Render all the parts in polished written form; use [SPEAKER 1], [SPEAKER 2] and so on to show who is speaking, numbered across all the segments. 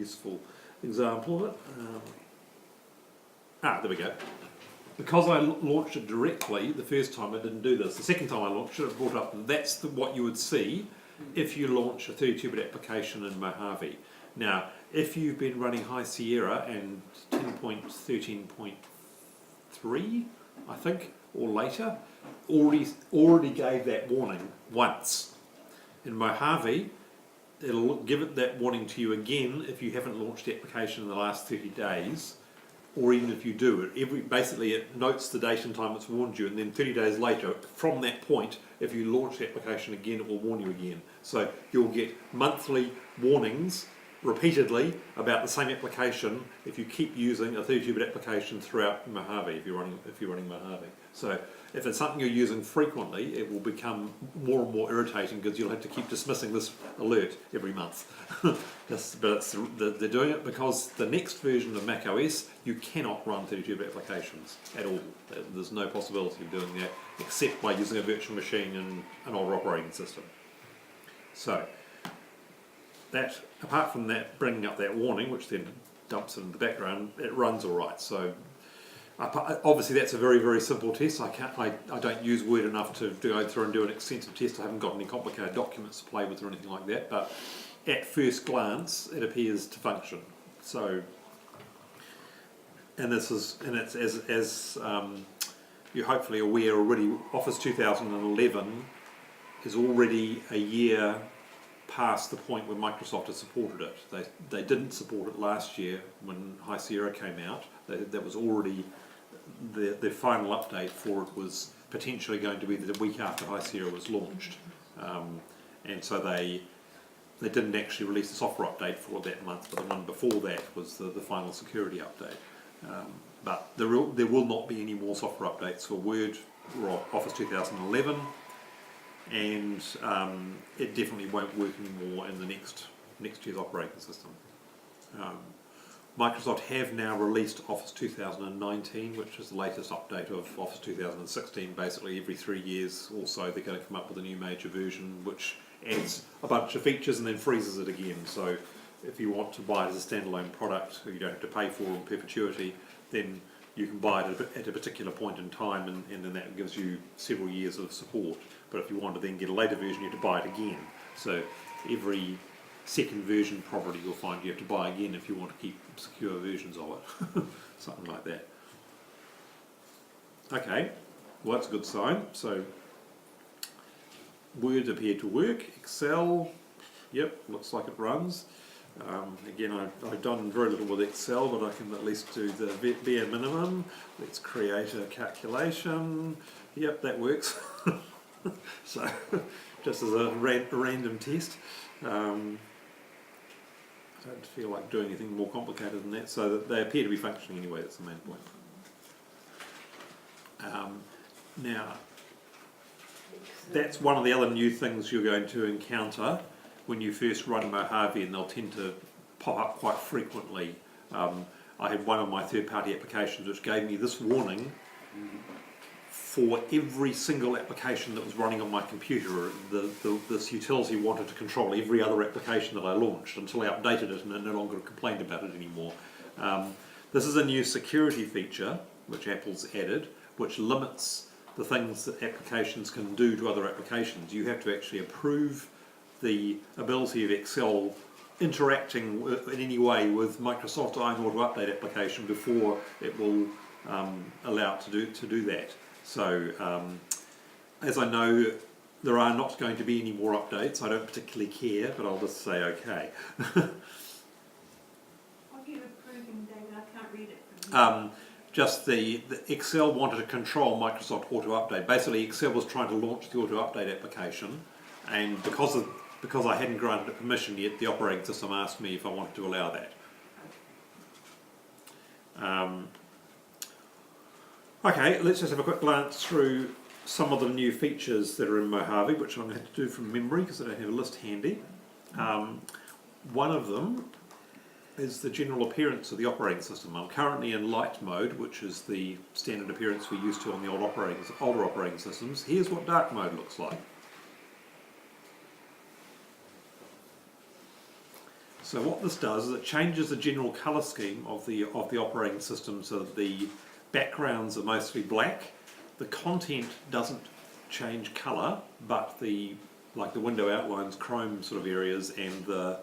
[SPEAKER 1] useful example of it. There we go. Because I launched it directly, the first time it didn't do this. The second time I launched it, it brought up that's what you would see if you launch a 32-bit application in Mojave. Now, if you've been running High Sierra and 10.13.3, I think, or later, already gave that warning once. In Mojave, it'll give it that warning to you again if you haven't launched the application in the last 30 days, or even if you do it. Basically, it notes the date and time it's warned you, and then 30 days later, from that point, if you launch the application again, it will warn you again. So you'll get monthly warnings repeatedly about the same application if you keep using a 32-bit application throughout Mojave, if you're running Mojave. So if it's something you're using frequently, it will become more and more irritating because you'll have to keep dismissing this alert every month. But they're doing it because the next version of macOS, you cannot run 32-bit applications at all. There's no possibility of doing that except by using a virtual machine and an older operating system. So that, apart from that bringing up that warning, which then dumps it in the background, it runs all right. So obviously that's a very, very simple test. I don't use Word enough to go through and do an extensive test. I haven't got any complicated documents to play with or anything like that, but at first glance it appears to function. So, and it's as you're hopefully aware already, Office 2011 is already a year past the point where Microsoft has supported it. They didn't support it last year when High Sierra came out. That was already the final update for it was potentially going to be the week after High Sierra was launched, and so they didn't actually release the software update for that month, but the one before that was the final security update. But there will not be any more software updates for Word or Office 2011. And it definitely won't work anymore in the next year's operating system. Microsoft have now released Office 2019, which is the latest update of Office 2016. Basically every 3 years or so they're going to come up with a new major version which adds a bunch of features and then freezes it again. So if you want to buy it as a standalone product, you don't have to pay for it in perpetuity, then you can buy it at a particular point in time, and then that gives you several years of support. But if you want to then get a later version, you have to buy it again. So every second version probably you'll find you have to buy again if you want to keep secure versions of it. Something like that. Okay, well that's a good sign. So Word appeared to work. Excel, yep, looks like it runs. Again, I've done very little with Excel, but I can at least do the bare minimum. Let's create a calculation. Yep, that works. So, just as a random test. I don't feel like doing anything more complicated than that, so that they appear to be functioning anyway, that's the main point. Now, that's one of the other new things you're going to encounter when you first run Mojave, and they'll tend to pop up quite frequently. I had one of my third-party applications which gave me this warning for every single application that was running on my computer. This utility wanted to control every other application that I launched until I updated it and it no longer complained about it anymore. This is a new security feature which Apple's added, which limits the things that applications can do to other applications. You have to actually approve the ability of Excel interacting in any way with Microsoft's own auto update application before it will allow it to do that. So as I know, there are not going to be any more updates. I don't particularly care, but I'll just say okay.
[SPEAKER 2] What are you approving, David? I can't read it from here.
[SPEAKER 1] Just the Excel wanted to control Microsoft Auto Update. Basically, Excel was trying to launch the Auto Update application, and because I hadn't granted it permission yet, the operating system asked me if I wanted to allow that. Okay, let's just have a quick glance through some of the new features that are in Mojave, which I'm going to have to do from memory because I don't have a list handy. One of them is the general appearance of the operating system. I'm currently in light mode, which is the standard appearance we're used to on the older operating systems. Here's what dark mode looks like. So what this does is it changes the general colour scheme of the operating system so that the backgrounds are mostly black. The content doesn't change colour, but the window outlines, Chrome sort of areas, and the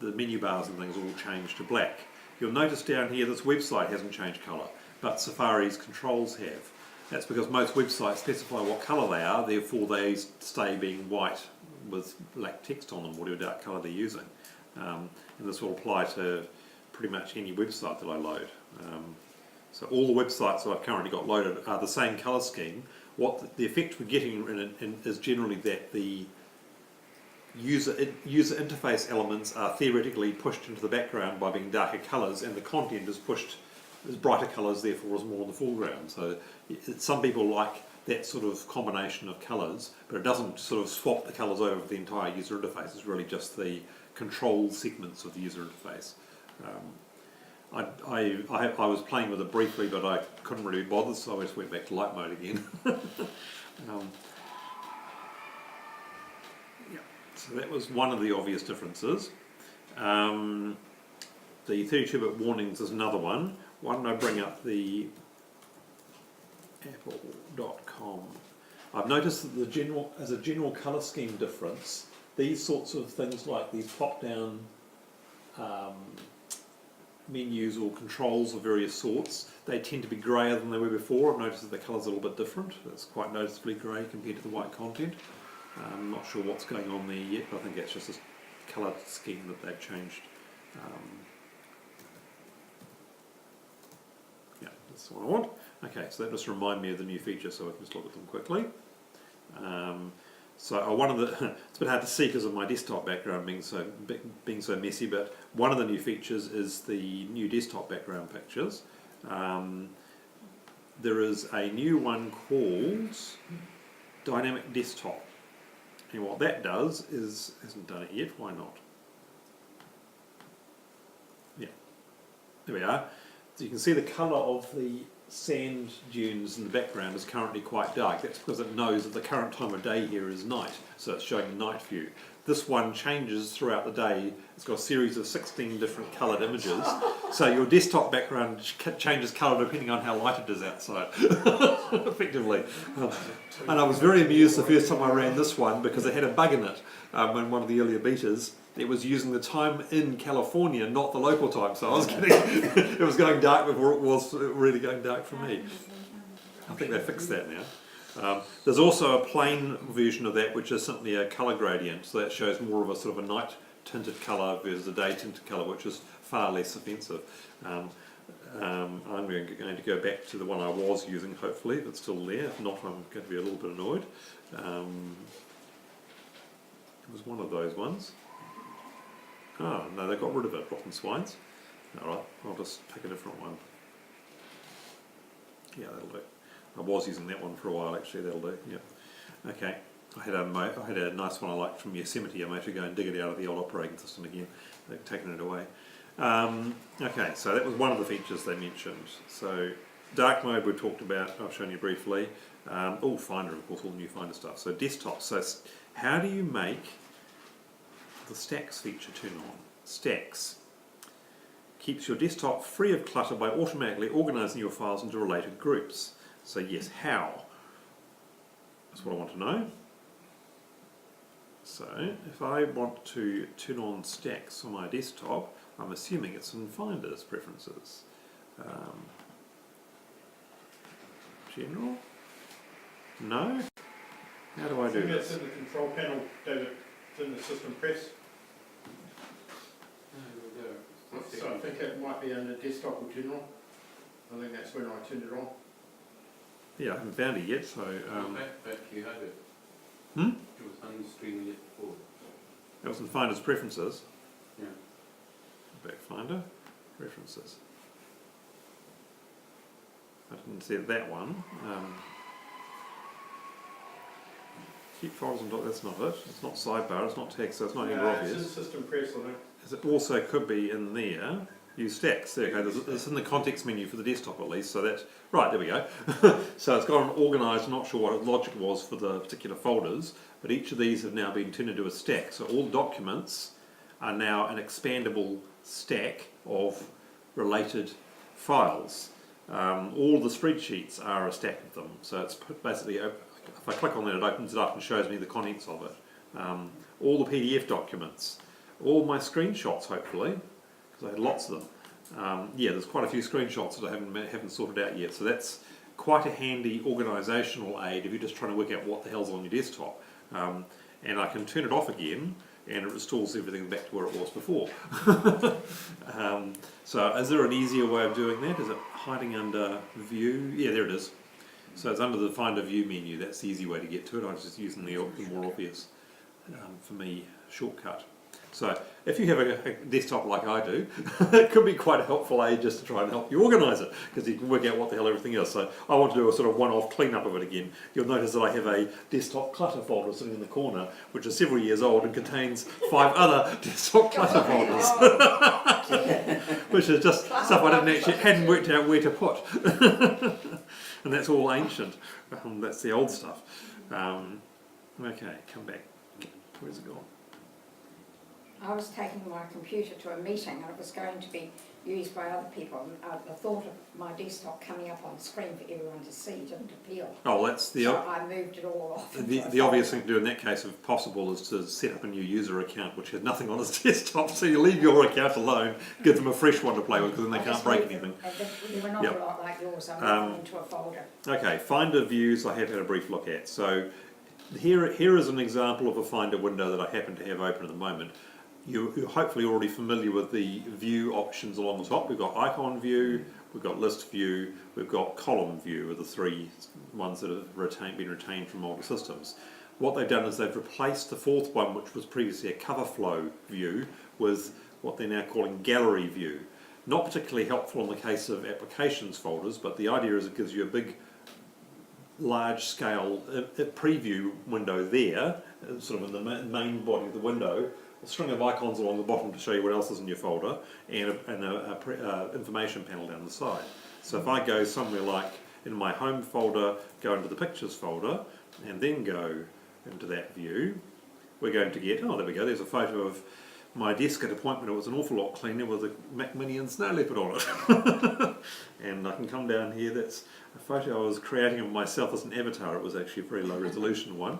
[SPEAKER 1] menu bars and things all change to black. You'll notice down here this website hasn't changed colour, but Safari's controls have. That's because most websites specify what colour they are, therefore they stay being white with black text on them, whatever dark colour they're using. And this will apply to pretty much any website that I load. So all the websites that I've currently got loaded are the same colour scheme. What the effect we're getting in it is generally that the user interface elements are theoretically pushed into the background by being darker colours, and the content is pushed as brighter colours, therefore is more in the foreground. So some people like that sort of combination of colours, but it doesn't sort of swap the colours over the entire user interface. It's really just the control segments of the user interface. I was playing with it briefly, but I couldn't really be bothered, so I just went back to light mode again. So that was one of the obvious differences. The 32-bit warnings is another one. Why don't I bring up the apple.com. I've noticed that as a general colour scheme difference, these sorts of things like these pop-down menus or controls of various sorts, they tend to be greyer than they were before. I've noticed that the colour's a little bit different. It's quite noticeably grey compared to the white content. I'm not sure what's going on there yet, but I think that's just a colour scheme that they've changed. Yeah, that's what I want. Okay, so that just reminds me of the new features, so I can just look at them quickly. So one of the it's a bit hard to see because of my desktop background being so messy, but one of the new features is the new desktop background pictures. There is a new one called Dynamic Desktop, and what that does is, hasn't done it yet, why not? Yeah, there we are. So you can see the colour of the sand dunes in the background is currently quite dark. That's because it knows that the current time of day here is night, so it's showing night view. This one changes throughout the day. It's got a series of 16 different coloured images, so your desktop background changes colour depending on how light it is outside, effectively. And I was very amused the first time I ran this one because it had a bug in it in one of the earlier betas. It was using the time in California, not the local time, so I was getting it was going dark before it was really going dark for me. I think they fixed that now. There's also a plain version of that which is simply a colour gradient, so that shows more of a sort of a night tinted colour versus a day tinted colour, which is far less offensive. I'm going to go back to the one I was using, hopefully, if it's still there. If not, I'm going to be a little bit annoyed. It was one of those ones. Oh, no, they got rid of it, rotten swines. Alright, I'll just pick a different one. Yeah, that'll do. I was using that one for a while, actually, that'll do, yeah. Okay, I had a nice one I liked from Yosemite. I might have to go and dig it out of the old operating system again. They've taken it away. Okay, so that was one of the features they mentioned. So, dark mode we talked about, I've shown you briefly. Finder, of course, all the new Finder stuff. So, desktop. So, how do you make the stacks feature turn on? Stacks keeps your desktop free of clutter by automatically organising your files into related groups. So yes, how? That's what I want to know. So if I want to turn on stacks on my desktop, I'm assuming it's in Finder's preferences. General? No? How do I do this?
[SPEAKER 3] It's in the control panel, David. It's in the system press. So I think it might be in the desktop or general. I think that's when I turned it on.
[SPEAKER 1] Yeah, I haven't found it yet, so...
[SPEAKER 4] Back you had it.
[SPEAKER 1] Hmm?
[SPEAKER 4] It was on the screen yet before.
[SPEAKER 1] That was in Finder's preferences.
[SPEAKER 4] Yeah.
[SPEAKER 1] Back Finder, preferences. I didn't see that one. Keep files on doc, that's not it. It's not sidebar, it's not text, so it's not even obvious.
[SPEAKER 3] It's in system press, I think.
[SPEAKER 1] As it also could be in there. Use stacks. There you go. It's in the context menu for the desktop at least. So that's right. There we go. So it's got an organised. Not sure what its logic was for the particular folders, but each of these have now been turned into a stack. So all documents are now an expandable stack of related files. All the spreadsheets are a stack of them, so it's basically, if I click on it, it opens it up and shows me the contents of it. All the PDF documents, all my screenshots, hopefully, because I had lots of them. Yeah, there's quite a few screenshots that I haven't sorted out yet, so that's quite a handy organisational aid if you're just trying to work out what the hell's on your desktop. And I can turn it off again, and it restores everything back to where it was before. So is there an easier way of doing that? Is it hiding under View? Yeah, there it is. So it's under the Find a View menu. That's the easy way to get to it. I was just using the more obvious, for me, shortcut. So if you have a desktop like I do, it could be quite a helpful aid just to try and help you organise it, because you can work out what the hell everything is. So I want to do a sort of one-off clean-up of it again. You'll notice that I have a desktop clutter folder sitting in the corner, which is several years old and contains 5 other desktop clutter folders, which is just stuff I hadn't worked out where to put. And that's all ancient. That's the old stuff. Okay, come back. Where's it gone?
[SPEAKER 5] I was taking my computer to a meeting and it was going to be used by other people. The thought of my desktop coming up on the screen for everyone to see didn't appeal.
[SPEAKER 1] Oh, that's the
[SPEAKER 5] so I moved it all off.
[SPEAKER 1] The obvious thing to do in that case, if possible, is to set up a new user account which has nothing on its desktop. So you leave your account alone, give them a fresh one to play with, because then they can't break anything.
[SPEAKER 5] They were not a lot like yours. I moved them into a folder.
[SPEAKER 1] Okay, Finder views I have had a brief look at. So here is an example of a Finder window that I happen to have open at the moment. You're hopefully already familiar with the view options along the top. We've got icon view, we've got list view, we've got column view, are the 3 ones that have been retained from older systems. What they've done is they've replaced the 4th one, which was previously a cover flow view, with what they're now calling gallery view. Not particularly helpful in the case of applications folders, but the idea is it gives you a big, large scale preview window there, sort of in the main body of the window, a string of icons along the bottom to show you what else is in your folder, and a information panel down the side. So if I go somewhere like in my home folder, go into the pictures folder, and then go into that view, we're going to get, oh there we go, there's a photo of my desk at a point when it was an awful lot cleaner with a Mac Mini and Snow Leopard on it. And I can come down here, that's a photo I was creating of myself as an avatar. It was actually a very low resolution one.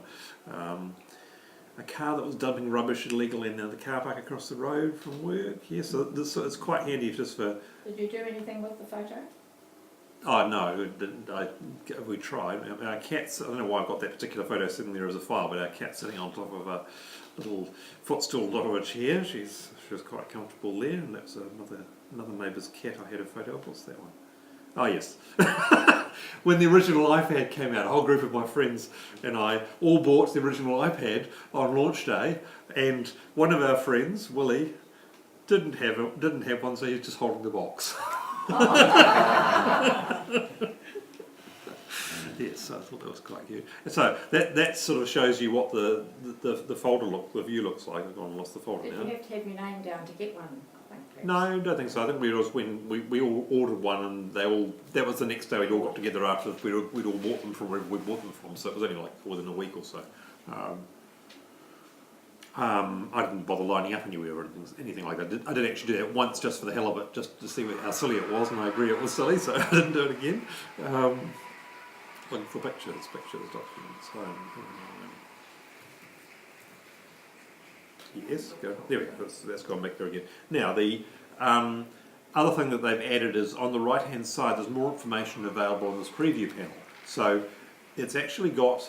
[SPEAKER 1] A car that was dumping rubbish illegally in the car park across the road from work. Yes, so it's quite handy just for...
[SPEAKER 5] Did you do anything with the photo?
[SPEAKER 1] Oh no, we tried. Our cat's, I don't know why I've got that particular photo sitting there as a file, but our cat's sitting on top of a little footstool on top of a chair. She was quite comfortable there, and that's another neighbour's cat I had a photo of. What's that one? Oh yes. When the original iPad came out, a whole group of my friends and I all bought the original iPad on launch day, and one of our friends, Willie, didn't have one, so he was just holding the box. Yes, I thought that was quite cute. So that sort of shows you what the folder the view looks like. I've gone and lost the folder now.
[SPEAKER 5] Did you have to have your name down to get one?
[SPEAKER 1] No, I don't think so. I think we all ordered one, and that was the next day we'd all got together after we'd all bought them from wherever we bought them from. So it was only like within a week or so. I didn't bother lining up anywhere or anything like that. I did actually do that once just for the hell of it, just to see how silly it was, and I agree it was silly, so I didn't do it again. Looking for pictures, documents. Yes, go. There we go. That's gone back there again. Now the other thing that they've added is on the right hand side there's more information available on this preview panel. So it's actually got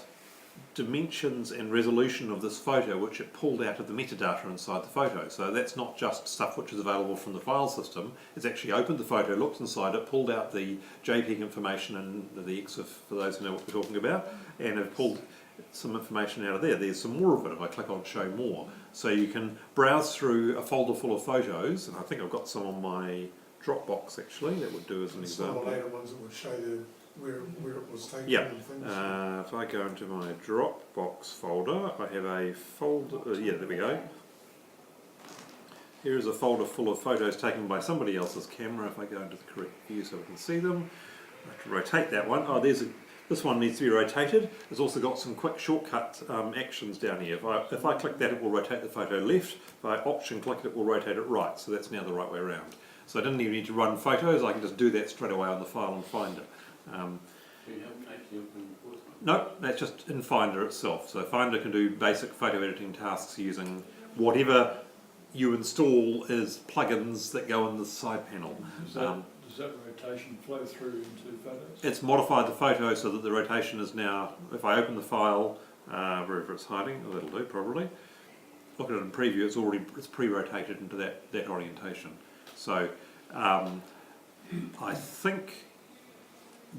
[SPEAKER 1] dimensions and resolution of this photo which it pulled out of the metadata inside the photo. So that's not just stuff which is available from the file system. It's actually opened the photo, looked inside it, pulled out the JPEG information and the EXIF for those who know what we're talking about, and have pulled some information out of there. There's some more of it if I click on show more. So you can browse through a folder full of photos, and I think I've got some on my Dropbox actually that would do as an example.
[SPEAKER 6] Some later ones that would show where it was taken.
[SPEAKER 1] Yeah.
[SPEAKER 6] And things.
[SPEAKER 1] If I go into my Dropbox folder, I have a folder. Yeah, there we go. Here is a folder full of photos taken by somebody else's camera. If I go into the correct view so we can see them, I have to rotate that one. Oh, there's This one needs to be rotated. It's also got some quick shortcut actions down here. If I click that, it will rotate the photo left. If I option click it, it will rotate it right. So that's now the right way around. So I didn't even need to run photos. I can just do that straight away on the file and Finder.
[SPEAKER 4] So you haven't actually opened the fourth one?
[SPEAKER 1] No, that's just in Finder itself. So Finder can do basic photo editing tasks using whatever you install as plugins that go in the side panel.
[SPEAKER 7] Does that rotation flow through into photos?
[SPEAKER 1] It's modified the photo so that the rotation is now, if I open the file, wherever it's hiding, that'll do probably. Look at it in preview, it's pre-rotated into that orientation. So I think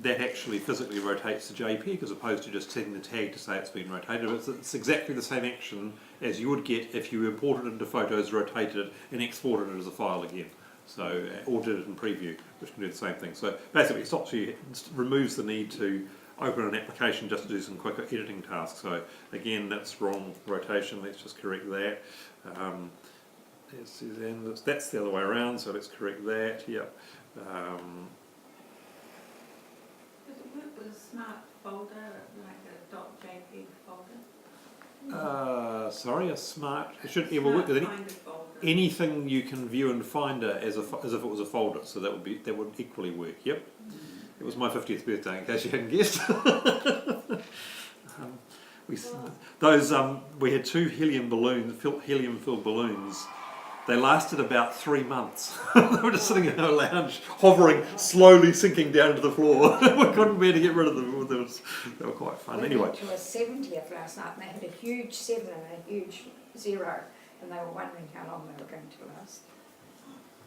[SPEAKER 1] that actually physically rotates the JPEG as opposed to just setting the tag to say it's been rotated. It's exactly the same action as you would get if you imported it into Photos, rotated it and exported it as a file again. So, or did it in preview, which can do the same thing. So basically it stops you, it removes the need to open an application just to do some quicker editing tasks. So again, that's wrong rotation, let's just correct that. That's the other way around, so let's correct that, yep.
[SPEAKER 2] Does it work with a smart folder, like a .jpg folder?
[SPEAKER 1] Sorry, a smart, it should work with
[SPEAKER 2] Finder folder.
[SPEAKER 1] anything you can view in Finder as if it was a folder, so that would equally work, yep. It was my 50th birthday, in case you hadn't guessed. We had 2 helium-filled balloons. They lasted about 3 months. They were just sitting in our lounge, hovering, slowly sinking down to the floor. We couldn't bear to get rid of them. They were quite fun.
[SPEAKER 5] We
[SPEAKER 1] Anyway.
[SPEAKER 5] went to a 70th last night and they had a huge 7 and a huge 0, and they were wondering how long they were going to last.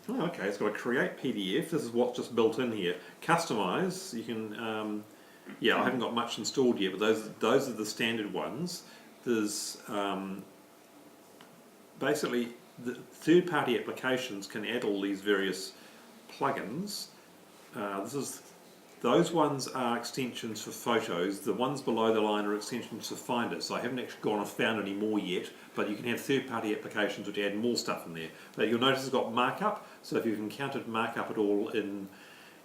[SPEAKER 1] Oh, okay, it's got a create PDF. This is what's just built in here. Customize. You can. Yeah, I haven't got much installed yet, but those are the standard ones. There's basically the third-party applications can add all these various plugins. Those ones are extensions for photos. The ones below the line are extensions for Finder. So I haven't actually gone and found any more yet, but you can have third-party applications which add more stuff in there. But you'll notice it's got markup. So if you've encountered markup at all in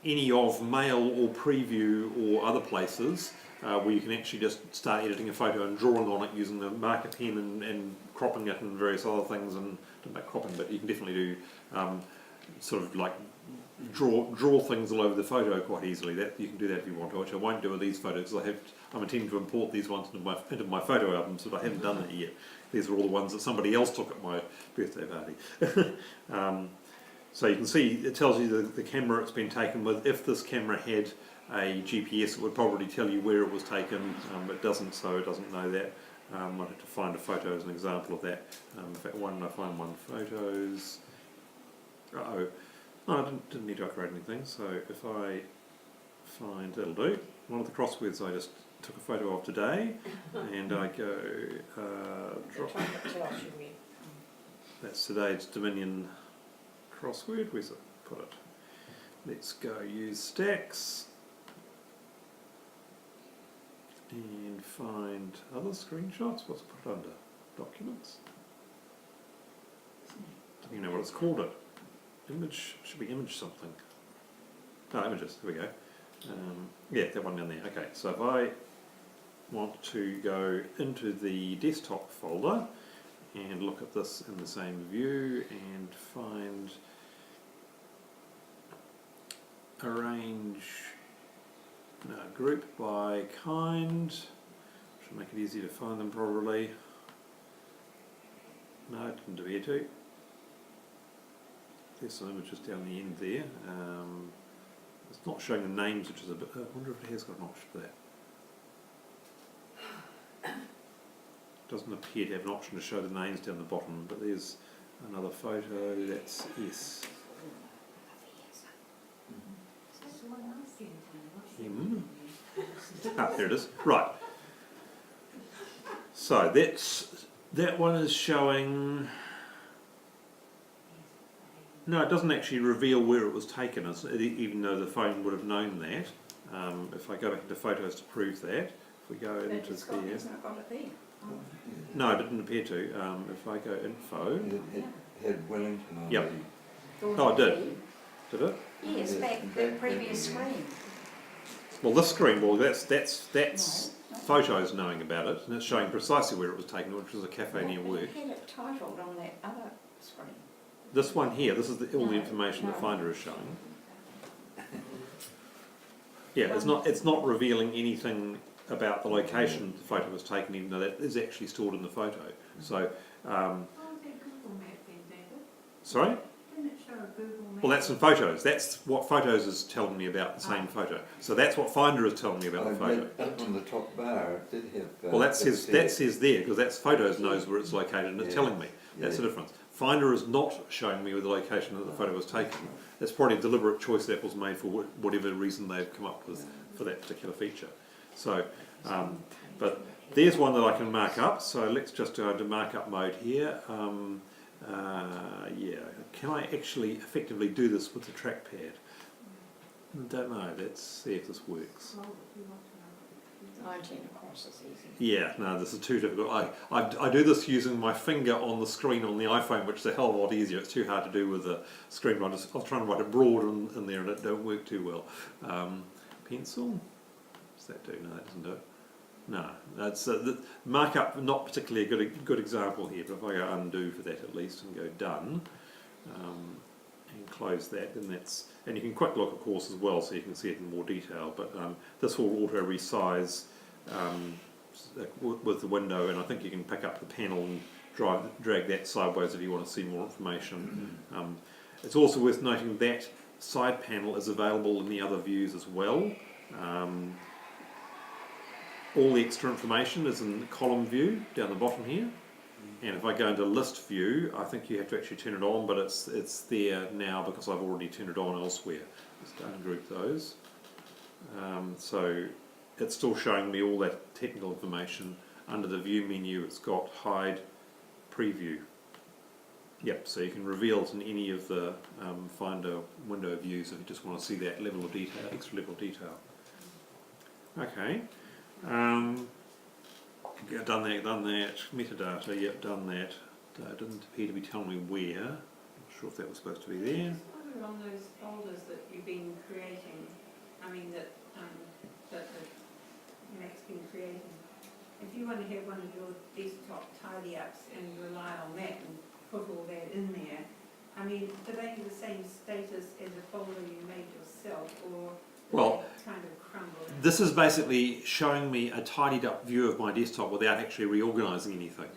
[SPEAKER 1] any of Mail or Preview or other places, where you can actually just start editing a photo and drawing on it using the marker pen and cropping it and various other things, and not about cropping, but you can definitely do sort of like draw things all over the photo quite easily. That you can do that if you want to, which I won't do with these photos because I'm intending to import these ones into my photo albums, but I haven't done that yet. These are all the ones that somebody else took at my birthday party. So you can see it tells you the camera it's been taken with. If this camera had a GPS, it would probably tell you where it was taken. It doesn't, so it doesn't know that. I'd have to find a photo as an example of that. In fact, I find one photos. No, I didn't need to upgrade anything. So if I find, that'll do. One of the crosswords I just took a photo of today, and I go drop. That's today's Dominion crossword. Where's it? Put it. Let's go use stacks and find other screenshots. What's it put under? Documents? Don't even know what it's called it. Image, should be image something. No, images, here we go. Yeah, that one down there. Okay, so if I want to go into the desktop folder and look at this in the same view and find group by kind, should make it easy to find them probably. No, it didn't appear to. There's some images down the end there. It's not showing the names, which is a bit. I wonder if it has got an option for that. Doesn't appear to have an option to show the names down the bottom, but there's another photo. That's yes. There it is. Right. So that one is showing. No, it doesn't actually reveal where it was taken, even though the phone would have known that. If I go back into photos to prove that, if we go into there. No, it didn't appear to. If I go info.
[SPEAKER 8] It had Wellington on
[SPEAKER 1] Yep. Oh, it did. Did it?
[SPEAKER 5] Yes, back the previous screen.
[SPEAKER 1] Well, this screen, well, that's photos knowing about it, and it's showing precisely where it was taken, which was a cafe near work.
[SPEAKER 5] It had it titled on that other screen.
[SPEAKER 1] This one here, this is all the
[SPEAKER 5] No,
[SPEAKER 1] information the
[SPEAKER 5] no.
[SPEAKER 1] Finder is showing. Yeah, it's not revealing anything about the location the photo was taken, even though that is actually stored in the photo. So,
[SPEAKER 2] Oh, is that Google Map then, David?
[SPEAKER 1] sorry?
[SPEAKER 2] Didn't it show a Google Map?
[SPEAKER 1] Well, that's in photos. That's what photos is telling me about the same photo. So that's what Finder is telling me about the photo.
[SPEAKER 8] Up on the top bar, it did have.
[SPEAKER 1] Well, that
[SPEAKER 8] it
[SPEAKER 1] says there because that's photos knows where it's located and it's
[SPEAKER 8] Yeah.
[SPEAKER 1] telling me. That's the difference. Finder is not showing me where the location that the photo was taken. That's probably a deliberate choice that was made for whatever reason they've come up with for that particular feature. So, but there's one that I can mark up. So let's just go into markup mode here. Yeah, can I actually effectively do this with the trackpad? Don't know. Let's see if this works.
[SPEAKER 2] Well, if you want to know.
[SPEAKER 5] 19 across is easy.
[SPEAKER 1] Yeah, no, this is too difficult. I do this using my finger on the screen on the iPhone, which is a hell of a lot easier. It's too hard to do with the screen. I was trying to write it broad in there and it don't work too well. Pencil? Does that do? No, that doesn't do it. No, that's the markup. Not particularly a good example here. But if I go undo for that at least and go done, and close that, then that's. And you can quick look, of course, as well, so you can see it in more detail. But this will auto resize with the window, and I think you can pick up the panel and drag that sideways if you want to see more information. It's also worth noting that side panel is available in the other views as well. All the extra information is in the column view down the bottom here. And if I go into list view, I think you have to actually turn it on, but it's there now because I've already turned it on elsewhere. Just ungroup those. So it's still showing me all that technical information. Under the view menu, it's got hide preview. Yep, so you can reveal it in any of the Finder window views if you just want to see that level of detail, extra level of detail. Okay. Done that. Metadata, yep, done that. Didn't appear to be telling me where. Not sure if that was supposed to be there.
[SPEAKER 2] I wonder on those folders that you've been creating, I mean that the Mac's been creating, if you want to have one of your desktop tidy-ups and rely on that and put all that in there, I mean, do they have the same status as a folder you made yourself, or do
[SPEAKER 1] Well,
[SPEAKER 2] they kind of crumble?
[SPEAKER 1] this is basically showing me a tidied up view of my desktop without actually reorganizing anything.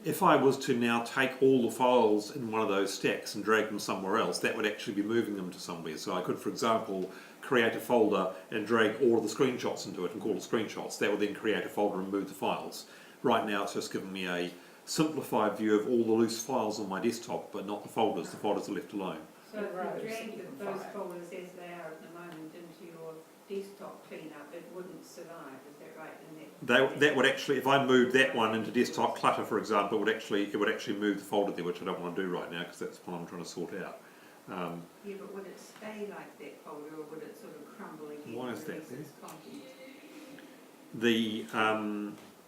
[SPEAKER 1] If I was to now take all the files in one of those stacks and drag them somewhere else, that would actually be moving them to somewhere. So I could, for example, create a folder and drag all of the screenshots into it and call it screenshots. That would then create a folder and move the files. Right now it's just giving me a simplified view of all the loose files on my desktop, but not the folders. The folders are left alone.
[SPEAKER 2] So if you dragged those folders as they are at the moment into your desktop cleanup, it wouldn't survive, is that right? And
[SPEAKER 1] That would actually, if I moved that one into desktop clutter, for example, it would actually move the folder there, which I don't want to do right now because that's what I'm trying to sort out.
[SPEAKER 2] Yeah, but would it stay like that folder, or would it sort of crumble again?
[SPEAKER 1] Why is
[SPEAKER 2] and
[SPEAKER 1] that
[SPEAKER 2] release
[SPEAKER 1] there?
[SPEAKER 2] its contents?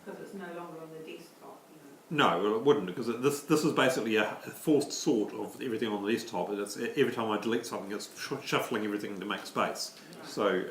[SPEAKER 1] Because
[SPEAKER 2] it's no longer on the desktop, you know.
[SPEAKER 1] No, well, it wouldn't, because this is basically a forced sort of everything on the desktop. It's, every time I delete something, it's shuffling everything to make space. So,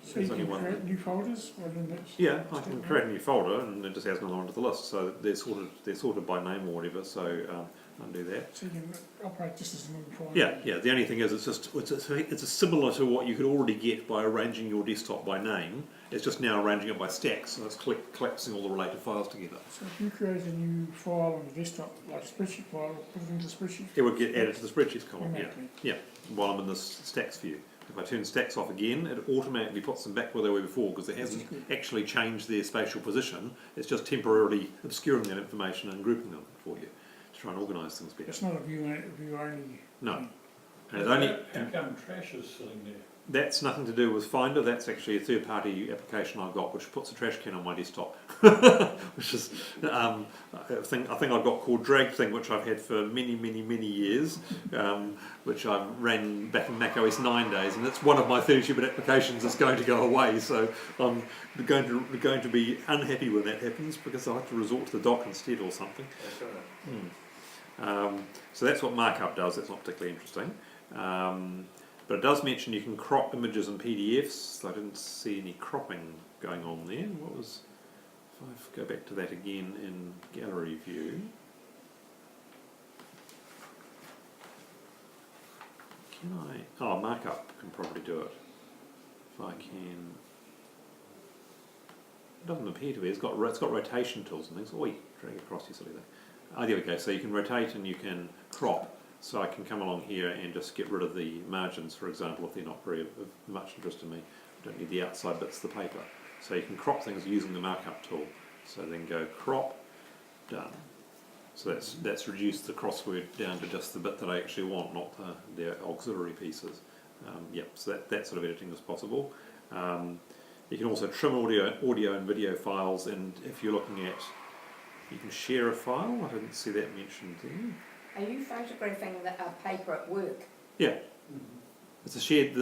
[SPEAKER 6] So you
[SPEAKER 1] there's only
[SPEAKER 6] can
[SPEAKER 1] one.
[SPEAKER 6] create new folders within that?
[SPEAKER 1] Yeah, I can create a new folder and it just adds another one to the list. So they're sorted by name or whatever. So undo that.
[SPEAKER 6] So you can operate just as normal file?
[SPEAKER 1] Yeah. The only thing is, it's similar to what you could already get by arranging your desktop by name. It's just now arranging it by stacks, so it's collapsing all the related files together.
[SPEAKER 6] So if you create a new file on the desktop, like a spreadsheet file, put it into the spreadsheet?
[SPEAKER 1] It would get added to the spreadsheets column.
[SPEAKER 6] Automatically.
[SPEAKER 1] Yeah. While I'm in this stacks view. If I turn stacks off again, it automatically puts them back where they were before because it hasn't actually changed their spatial position. It's just temporarily obscuring that information and grouping them for you to try and organise things better.
[SPEAKER 6] It's not a view only.
[SPEAKER 1] No. And it's only,
[SPEAKER 7] How come trash is sitting there?
[SPEAKER 1] that's nothing to do with Finder. That's actually a third-party application I've got which puts a trash can on my desktop. Which is a thing I think I've got called Drag Thing, which I've had for many years, which I ran back in macOS 9 days, and it's one of my 32-bit applications that's going to go away. So I'm going to be unhappy when that happens because I have to resort to the dock instead or something.
[SPEAKER 8] That's right.
[SPEAKER 1] So that's what markup does. That's not particularly interesting. But it does mention you can crop images and PDFs. I didn't see any cropping going on there. What was, if I go back to that again in gallery view. Can I, oh, markup can probably do it. If I can, it doesn't appear to be, it's got rotation tools and things. Oi, drag across, you silly thing. Oh, there we go, so you can rotate and you can crop. So I can come along here and just get rid of the margins, for example, if they're not very of much interest to me. I don't need the outside bits of the paper. So you can crop things using the markup tool. So then go crop, done. So that's reduced the crossword down to just the bit that I actually want, not the auxiliary pieces. Yep, so that sort of editing is possible. You can also trim audio and video files, and if you're looking at, you can share a file. I didn't see that mentioned there.
[SPEAKER 5] Are you photographing a paper at work?
[SPEAKER 1] Yeah. It's a shared,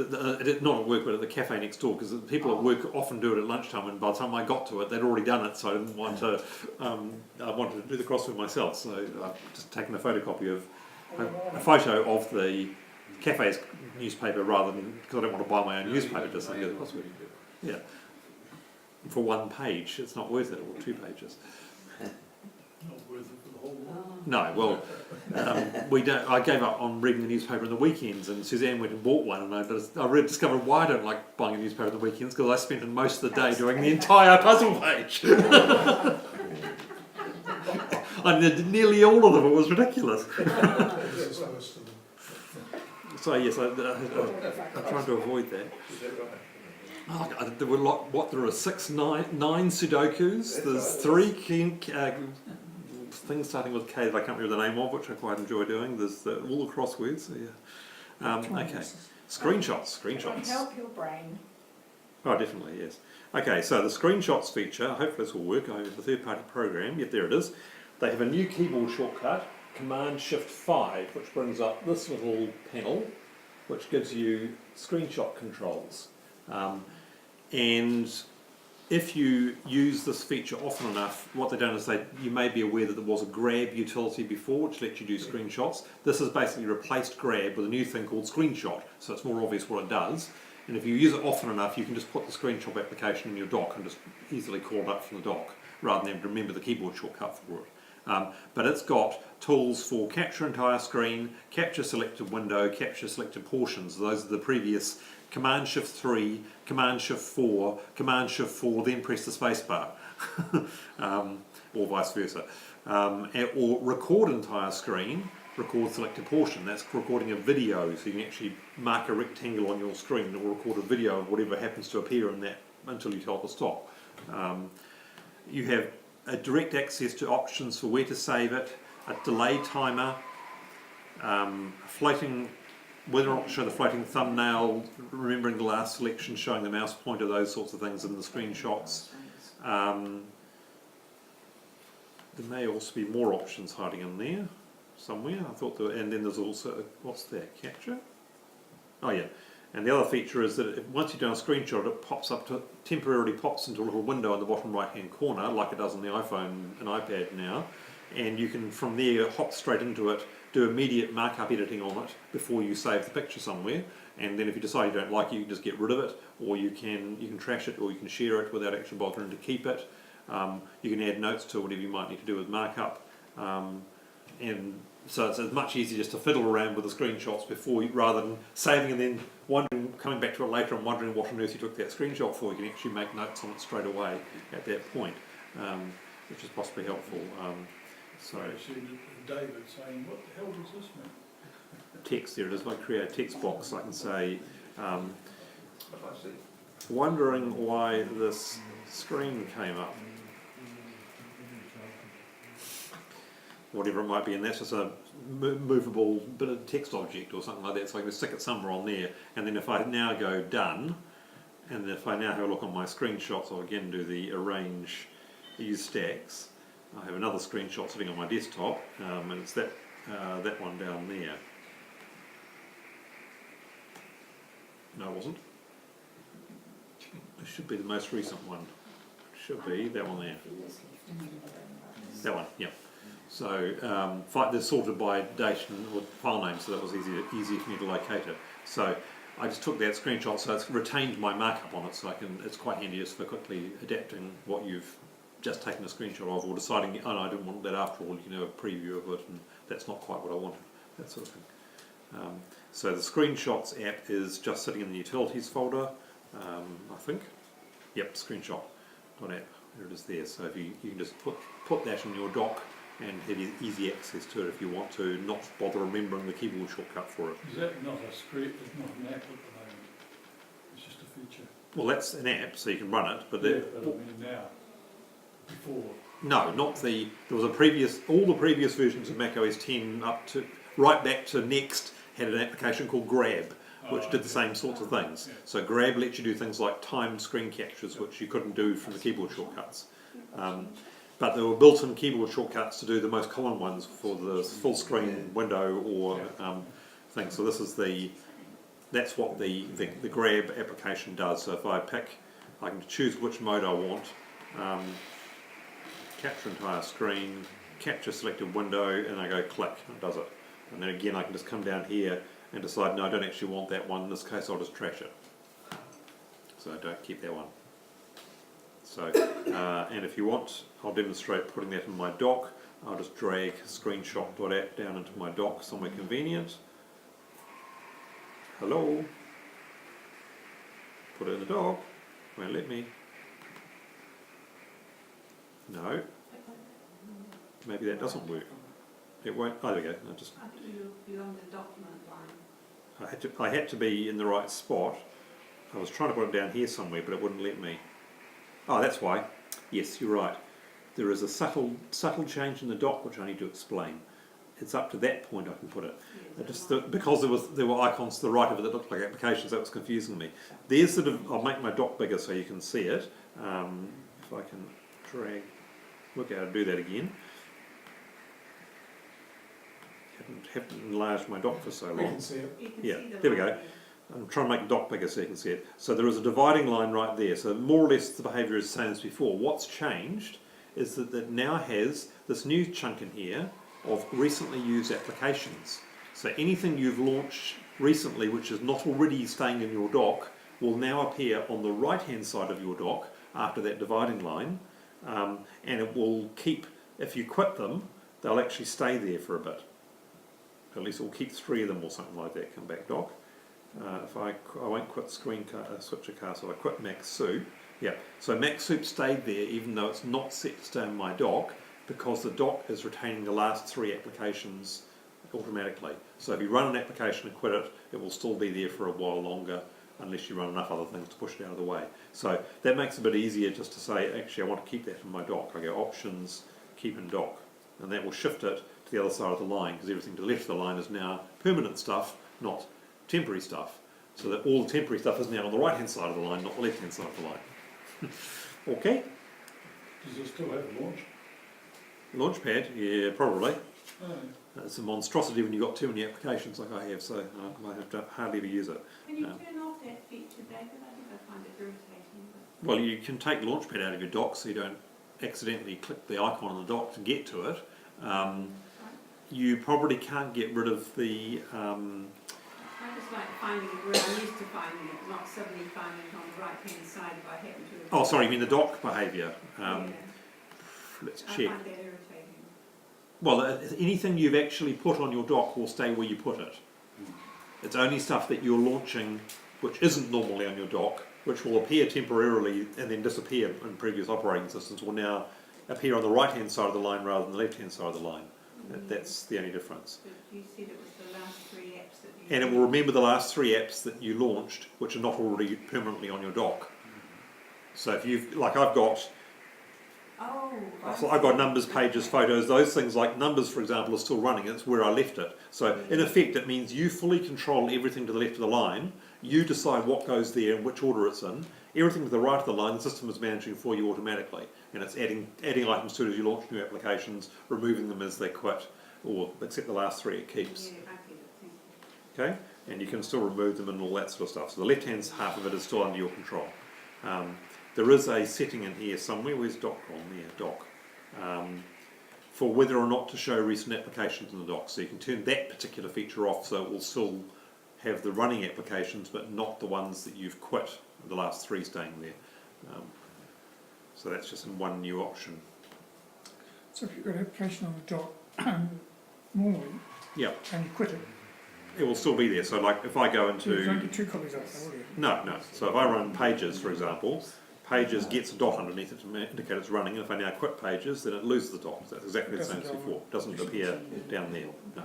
[SPEAKER 1] not at work, but at the cafe next door, because people at work often do it at lunchtime, and by the time I got to it, they'd already done it, so I didn't want to, I wanted to do the crossword myself, so I've just taken a photocopy of, a photo of the cafe's newspaper rather than, because I don't want to buy my own newspaper, just to do the crossword. Yeah. For one page, it's not worth it, or 2 pages.
[SPEAKER 7] Not worth it for the whole lot.
[SPEAKER 1] No, well, we don't. I gave up on reading the newspaper in the weekends, and Suzanne went and bought one, and I discovered why I don't like buying a newspaper in the weekends, because I spent most of the day doing the entire puzzle page. I did nearly all of them. It was ridiculous. So yes, I'm trying to avoid that. Oh, there were there are 6, 9 Sudokus. There's 3 things starting with K that I can't remember the name of, which I quite enjoy doing. There's all the crosswords. So yeah. Okay. Screenshots.
[SPEAKER 5] Help your brain.
[SPEAKER 1] Oh, definitely, yes. Okay, so the screenshots feature. Hopefully this will work. I have the third-party program. Yep, there it is. They have a new keyboard shortcut, Command-Shift-5, which brings up this little panel, which gives you screenshot controls. And if you use this feature often enough, what they've done is you may be aware that there was a grab utility before which lets you do screenshots. This has basically replaced grab with a new thing called screenshot, so it's more obvious what it does. And if you use it often enough, you can just put the screenshot application in your dock and just easily call it up from the dock, rather than remember the keyboard shortcut for it. But it's got tools for capture entire screen, capture selected window, capture selected portions. Those are the previous Command-Shift-3, Command-Shift-4, Command-Shift-4, then press the spacebar, or vice versa. Or record entire screen, record selected portion. That's recording a video, so you can actually mark a rectangle on your screen and it will record a video of whatever happens to appear in that until you tell it to stop. You have a direct access to options for where to save it, a delay timer, floating, whether or not to show the floating thumbnail, remembering the last selection, showing the mouse pointer, those sorts of things in the screenshots. There may also be more options hiding in there somewhere. I thought and then there's also, what's that, capture? Oh yeah. And the other feature is that once you've done a screenshot, it pops up temporarily pops into a little window in the bottom right hand corner, like it does on the iPhone and iPad now, and you can from there hop straight into it, do immediate markup editing on it before you save the picture somewhere, and then if you decide you don't like it, you can just get rid of it, or you can trash it, or you can share it without actually bothering to keep it. You can add notes to whatever you might need to do with markup, and so it's much easier just to fiddle around with the screenshots rather than saving and then coming back to it later and wondering what on earth you took that screenshot for. You can actually make notes on it straight away at that point, which is possibly helpful. So
[SPEAKER 7] I see David saying, what the hell does this mean?
[SPEAKER 1] text, there it is. If I create a text box, I can say, wondering why this screen came up. Whatever it might be, and that's just a movable bit of text object or something like that, so I can stick it somewhere on there, and then if I now go done, and if I now have a look on my screenshots, I'll again do the arrange, use stacks. I have another screenshot sitting on my desktop, and it's that one down there. No, it wasn't. It should be the most recent one. Should be that one there. That one, yeah. So they're sorted by date or file name, so that was easier for me to locate it. So I just took that screenshot, so it's retained my markup on it, so it's quite handy just for quickly adapting what you've just taken a screenshot of, or deciding, oh no, I didn't want that after all, you can have a preview of it, and that's not quite what I wanted, that sort of thing. So the screenshots app is just sitting in the utilities folder, I think. Yep, screenshot.app, there it is there. So if you can just put that in your dock and have easy access to it if you want to, not bother remembering the keyboard shortcut for it.
[SPEAKER 7] Is that not a script, it's not an app at the moment, it's just a feature?
[SPEAKER 1] Well, that's an app, so you can run it, but
[SPEAKER 7] Yeah, but I mean now, before.
[SPEAKER 1] no, not the. There was all the previous versions of macOS 10 up to right back to Next had an application called Grab, which did the same sorts of things.
[SPEAKER 7] Yeah.
[SPEAKER 1] So Grab lets you do things like timed screen captures, which you couldn't do from the keyboard shortcuts. But there were built-in keyboard shortcuts to do the most common ones for the full screen window or thing. So this is that's what the Grab application does. So if I can choose which mode I want. Capture entire screen, capture selected window, and I go click, and it does it. And then again I can just come down here and decide, no, I don't actually want that one, in this case I'll just trash it. So I don't keep that one. So, and if you want, I'll demonstrate putting that in my dock. I'll just drag screenshot.app down into my dock somewhere convenient. Hello. Put it in the dock. Won't let me. No. Maybe that doesn't work. It won't. Oh, there we go.
[SPEAKER 2] I think you're on the document line.
[SPEAKER 1] I had to be in the right spot. I was trying to put it down here somewhere, but it wouldn't let me. Oh, that's why. Yes, you're right. There is a subtle change in the dock which I need to explain. It's up to that point I can put it. Because there were icons to the right of it that looked like applications, that was confusing me. There's I'll make my dock bigger so you can see it. If I can work out how to do that again. Haven't enlarged my dock for so long.
[SPEAKER 6] We can see it.
[SPEAKER 2] You can
[SPEAKER 1] Yeah,
[SPEAKER 2] see the
[SPEAKER 1] there we go.
[SPEAKER 2] line.
[SPEAKER 1] I'm trying to make the dock bigger so you can see it. So there is a dividing line right there. So more or less the behaviour is the same as before. What's changed is that it now has this new chunk in here of recently used applications. So anything you've launched recently which is not already staying in your dock will now appear on the right hand side of your dock after that dividing line, and it will keep, if you quit them, they'll actually stay there for a bit. At least it will keep 3 of them or something like that. Come back dock. If I won't quit switcher car, so I quit Mac Soup. Yeah, so Mac Soup stayed there even though it's not set to stay in my dock, because the dock is retaining the last 3 applications automatically. So if you run an application and quit it, it will still be there for a while longer unless you run enough other things to push it out of the way. So that makes it a bit easier just to say, actually I want to keep that in my dock. I go Options, Keep in Dock, and that will shift it to the other side of the line, because everything to the left of the line is now permanent stuff, not temporary stuff. So that all the temporary stuff is now on the right hand side of the line, not the left hand side of the line. Okay?
[SPEAKER 7] Does it still have a launch?
[SPEAKER 1] Launchpad? Yeah, probably.
[SPEAKER 7] Oh,
[SPEAKER 1] It's a monstrosity when you've got too many applications like I have, so I have to hardly ever use it.
[SPEAKER 2] Can you turn off that feature, David? I think I find it irritating. But
[SPEAKER 1] Well, you can take Launchpad out of your dock so you don't accidentally click the icon on the dock to get to it. You probably can't get rid of the...
[SPEAKER 2] I just like finding it where I'm used to finding it, not suddenly finding it on the right-hand side if I happen to...
[SPEAKER 1] Oh, sorry, you mean the dock behaviour.
[SPEAKER 2] Yeah.
[SPEAKER 1] Let's
[SPEAKER 2] I
[SPEAKER 1] check.
[SPEAKER 2] find that irritating.
[SPEAKER 1] Well, anything you've actually put on your dock will stay where you put it. It's only stuff that you're launching which isn't normally on your dock, which will appear temporarily and then disappear in previous operating systems, will now appear on the right-hand side of the line rather than the left-hand side of the line. That's the only difference.
[SPEAKER 2] But you said it was the last 3 apps that you...
[SPEAKER 1] And it will remember the last 3 apps that you launched, which are not already permanently on your dock. So if you've, like I've got numbers, pages, photos, those things like numbers, for example, are still running. It's where I left it. So in effect, it means you fully control everything to the left of the line. You decide what goes there and which order it's in. Everything to the right of the line, the system is managing for you automatically. And it's adding items to it as you launch new applications, removing them as they quit, or except the last 3 it keeps.
[SPEAKER 2] Yeah, I get it. Thank you.
[SPEAKER 1] Okay? And you can still remove them and all that sort of stuff. So the left-hand half of it is still under your control. There is a setting in here somewhere. Where's dock on there? Dock. For whether or not to show recent applications in the dock. So you can turn that particular feature off so it will still have the running applications but not the ones that you've quit, the last 3 staying there. So that's just in one new option.
[SPEAKER 6] So if you've got an application on the dock, normally,
[SPEAKER 1] Yeah,
[SPEAKER 6] and you quit it,
[SPEAKER 1] it will still be there. So like if I go
[SPEAKER 6] you don't
[SPEAKER 1] into,
[SPEAKER 6] get 2 copies out there, will you?
[SPEAKER 1] no, so if I run Pages, for example, Pages gets a dot underneath it to indicate it's running, and if I now quit Pages, then it loses the dot. That's exactly the same as before. It doesn't appear down there, no.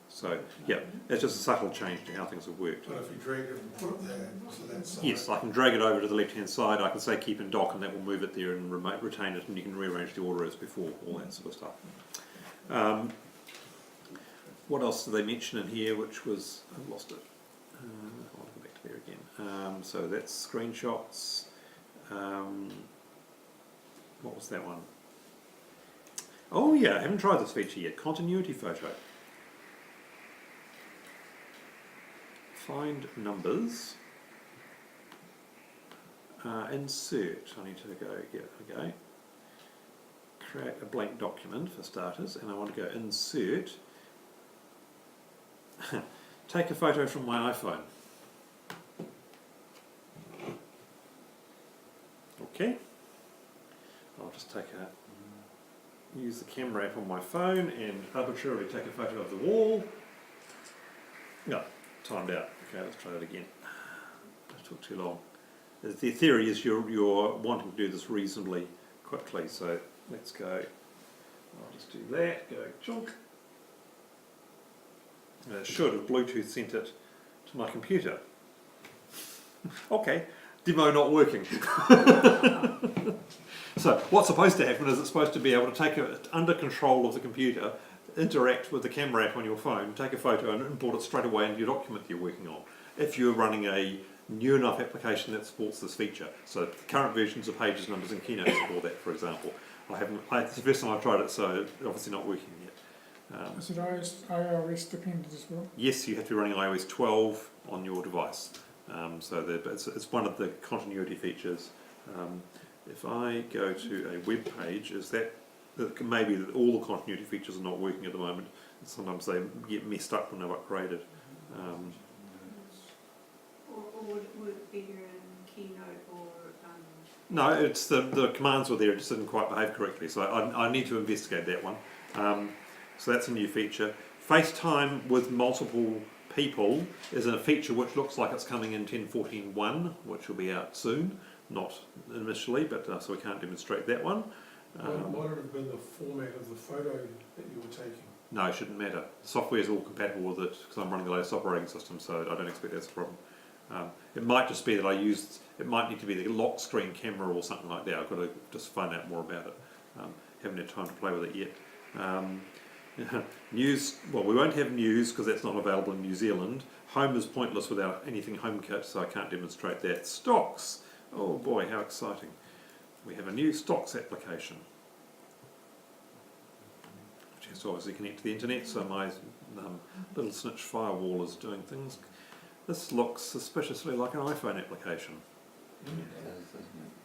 [SPEAKER 1] So, yeah, it's just a subtle change to how things have worked.
[SPEAKER 7] But if you drag it and put it there, so that's.
[SPEAKER 1] Yes, I can drag it over to the left-hand side, I can say keep in dock, and that will move it there and retain it, and you can rearrange the order as before, all that sort of stuff. What else did they mention in here, which was, I've lost it. I'll go back to there again. So that's screenshots. What was that one? Oh yeah, I haven't tried this feature yet. Continuity photo. Find numbers. Insert. I need to go, yeah, okay. Create a blank document for starters, and I want to go insert. Take a photo from my iPhone. Okay. I'll just use the camera app on my phone and arbitrarily take a photo of the wall. No, timed out. Okay, let's try that again. That took too long. The theory is you're wanting to do this reasonably quickly, so let's go. I'll just do that, go chunk. It should have Bluetooth sent it to my computer. Okay, demo not working. So what's supposed to happen is it's supposed to be able to take it under control of the computer, interact with the camera app on your phone, take a photo and import it straight away into your document that you're working on. If you're running a new enough application that supports this feature. So the current versions of Pages, Numbers and Keynote support that, for example. It's the first time I've tried it, so it's obviously not working yet.
[SPEAKER 6] Is it iOS dependent as well?
[SPEAKER 1] Yes, you have to be running iOS 12 on your device. It's one of the continuity features. If I go to a web page, maybe all the continuity features are not working at the moment. Sometimes they get messed up when they've upgraded.
[SPEAKER 2] Or would it work better in Keynote or...
[SPEAKER 1] No, it's the commands were there, it just didn't quite behave correctly, so I need to investigate that one. So that's a new feature. FaceTime with multiple people is a feature which looks like it's coming in 10.14.1, which will be out soon, not initially, but so we can't demonstrate that one.
[SPEAKER 7] Might it have been the format of the photo that you were taking?
[SPEAKER 1] No, it shouldn't matter. The software is all compatible with it because I'm running the latest operating system, so I don't expect that's a problem. It might just be that it might need to be the lock screen camera or something like that. I've got to just find out more about it. Haven't had time to play with it yet. News, well, we won't have news because that's not available in New Zealand. Home is pointless without anything HomeKit, so I can't demonstrate that. Stocks, oh boy, how exciting. We have a new stocks application, which has to obviously connect to the internet, so my little snitch firewall is doing things. This looks suspiciously like an iPhone application.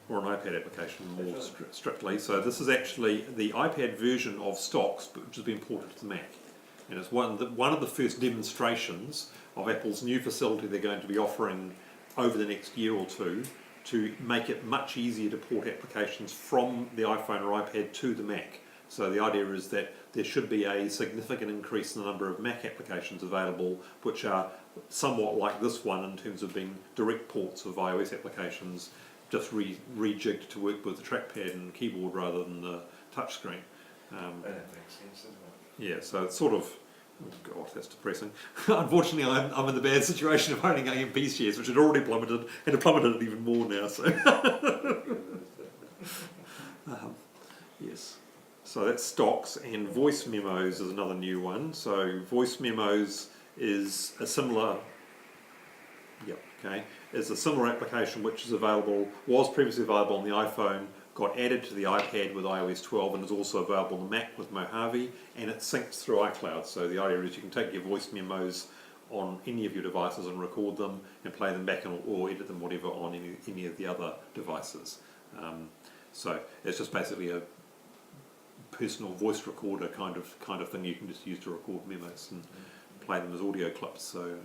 [SPEAKER 1] Or an iPad application more strictly. So this is actually the iPad version of Stocks, which has been ported to the Mac. And it's one of the first demonstrations of Apple's new facility they're going to be offering over the next year or two to make it much easier to port applications from the iPhone or iPad to the Mac. So the idea is that there should be a significant increase in the number of Mac applications available, which are somewhat like this one in terms of being direct ports of iOS applications, just rejigged to work with the trackpad and keyboard rather than the touchscreen.
[SPEAKER 8] That makes sense, doesn't it?
[SPEAKER 1] Yeah, so it's sort of, oh God, that's depressing. Unfortunately, I'm in the bad situation of owning AMP shares, which had already plummeted, and have plummeted even more now. So, yes. So that's Stocks, and Voice Memos is another new one. So Voice Memos is a similar, is a similar application which is was previously available on the iPhone, got added to the iPad with iOS 12, and is also available on the Mac with Mojave, and it syncs through iCloud. So the idea is you can take your voice memos on any of your devices and record them and play them back or edit them, whatever, on any of the other devices. So it's just basically a personal voice recorder kind of thing you can just use to record memos. And play them as audio clips. So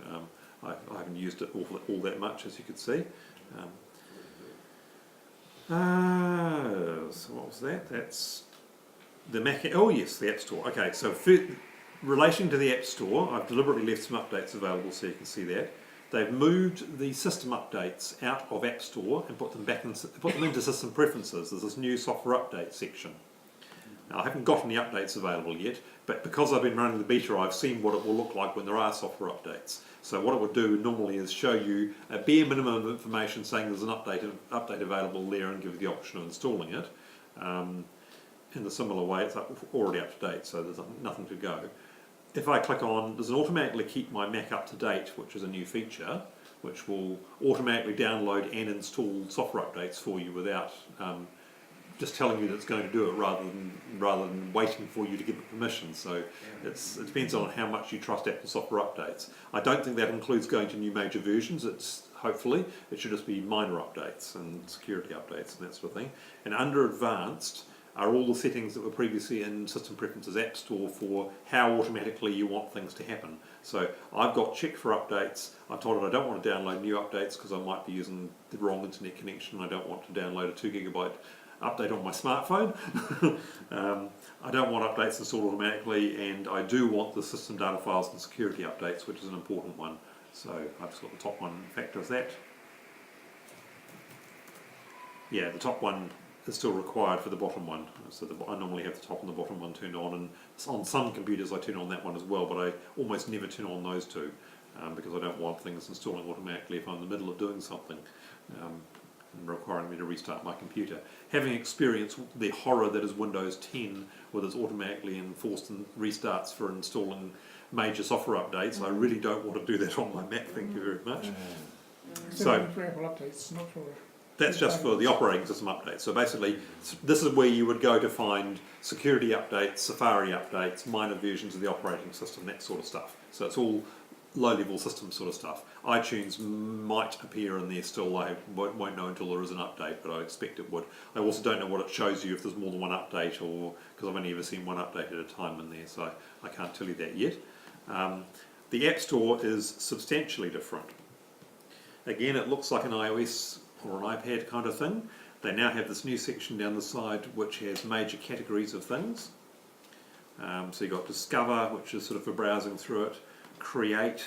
[SPEAKER 1] I haven't used it all that much, as you could see. So what was that? That's the Mac. Oh yes, the App Store. Okay, so relating to the App Store, I've deliberately left some updates available so you can see that. They've moved the system updates out of App Store and put them into System Preferences. There's this new software update section. Now, I haven't got any updates available yet, but because I've been running the beta, I've seen what it will look like when there are software updates. So what it would do normally is show you a bare minimum of information saying there's an update available there and give you the option of installing it. In a similar way, it's already up to date, so there's nothing to go. If I click on, does it automatically keep my Mac up to date, which is a new feature, which will automatically download and install software updates for you without just telling you that it's going to do it rather than waiting for you to give it permission. So it depends on how much you trust Apple software updates. I don't think that includes going to new major versions. Hopefully it should just be minor updates and security updates and that sort of thing. And under advanced are all the settings that were previously in System Preferences App Store for how automatically you want things to happen. So I've got check for updates. I've told it I don't want to download new updates because I might be using the wrong internet connection. I don't want to download a 2 GB update on my smartphone. I don't want updates installed automatically, and I do want the system data files and security updates, which is an important one. So I've just got the top one factor of that. Yeah, the top one is still required for the bottom one. So I normally have the top and the bottom one turned on, and on some computers I turn on that one as well, but I almost never turn on those two because I don't want things installing automatically if I'm in the middle of doing something and requiring me to restart my computer. Having experienced the horror that is Windows 10 with its automatically enforced restarts for installing major software updates, I really don't want to do that on my Mac, thank you very much. So
[SPEAKER 6] For Apple updates, not for...
[SPEAKER 1] that's just for the operating system updates. So basically, this is where you would go to find security updates, Safari updates, minor versions of the operating system, that sort of stuff. So it's all low-level system sort of stuff. iTunes might appear in there still. I won't know until there is an update, but I expect it would. I also don't know what it shows you if there's more than one update, or because I've only ever seen one update at a time in there, so I can't tell you that yet. The App Store is substantially different. Again, it looks like an iOS or an iPad kind of thing. They now have this new section down the side which has major categories of things. So you've got Discover, which is sort of for browsing through it, Create,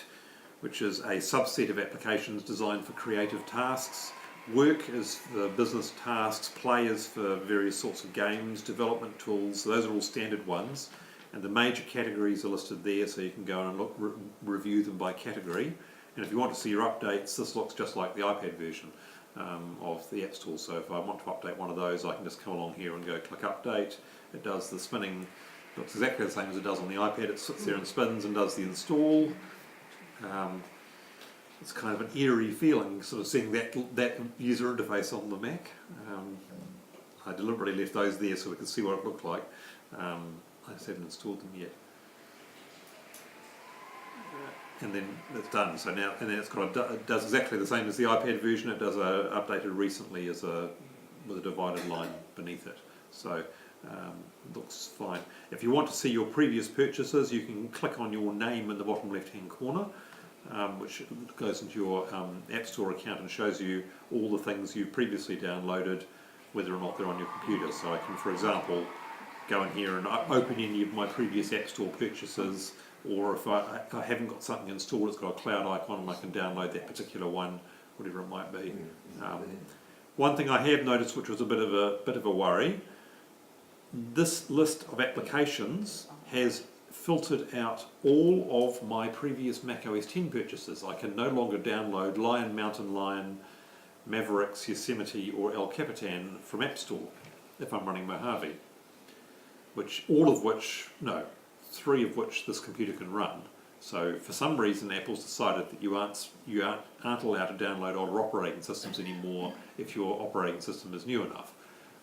[SPEAKER 1] which is a subset of applications designed for creative tasks, Work is for business tasks, Play is for various sorts of games, development tools, so those are all standard ones, and the major categories are listed there so you can go and look, review them by category. And if you want to see your updates, this looks just like the iPad version of the App Store. So if I want to update one of those, I can just come along here and go click Update. It does the spinning, looks exactly the same as it does on the iPad. It sits there and spins and does the install. It's kind of an eerie feeling, sort of seeing that user interface on the Mac. I deliberately left those there so we could see what it looked like. I just haven't installed them yet. And then it's done. So now, and then it does exactly the same as the iPad version. It does updated recently with a divided line beneath it. So it looks fine. If you want to see your previous purchases, you can click on your name in the bottom left-hand corner, which goes into your App Store account and shows you all the things you've previously downloaded, whether or not they're on your computer. So I can, for example, go in here and open any of my previous App Store purchases. Or if I haven't got something installed, it's got a cloud icon and I can download that particular one, whatever it might be. One thing I have noticed, which was a bit of a worry, this list of applications has filtered out all of my previous macOS 10 purchases. I can no longer download Lion, Mountain Lion, Mavericks, Yosemite or El Capitan from App Store if I'm running Mojave, three of which this computer can run. So for some reason Apple's decided that you aren't allowed to download older operating systems anymore if your operating system is new enough.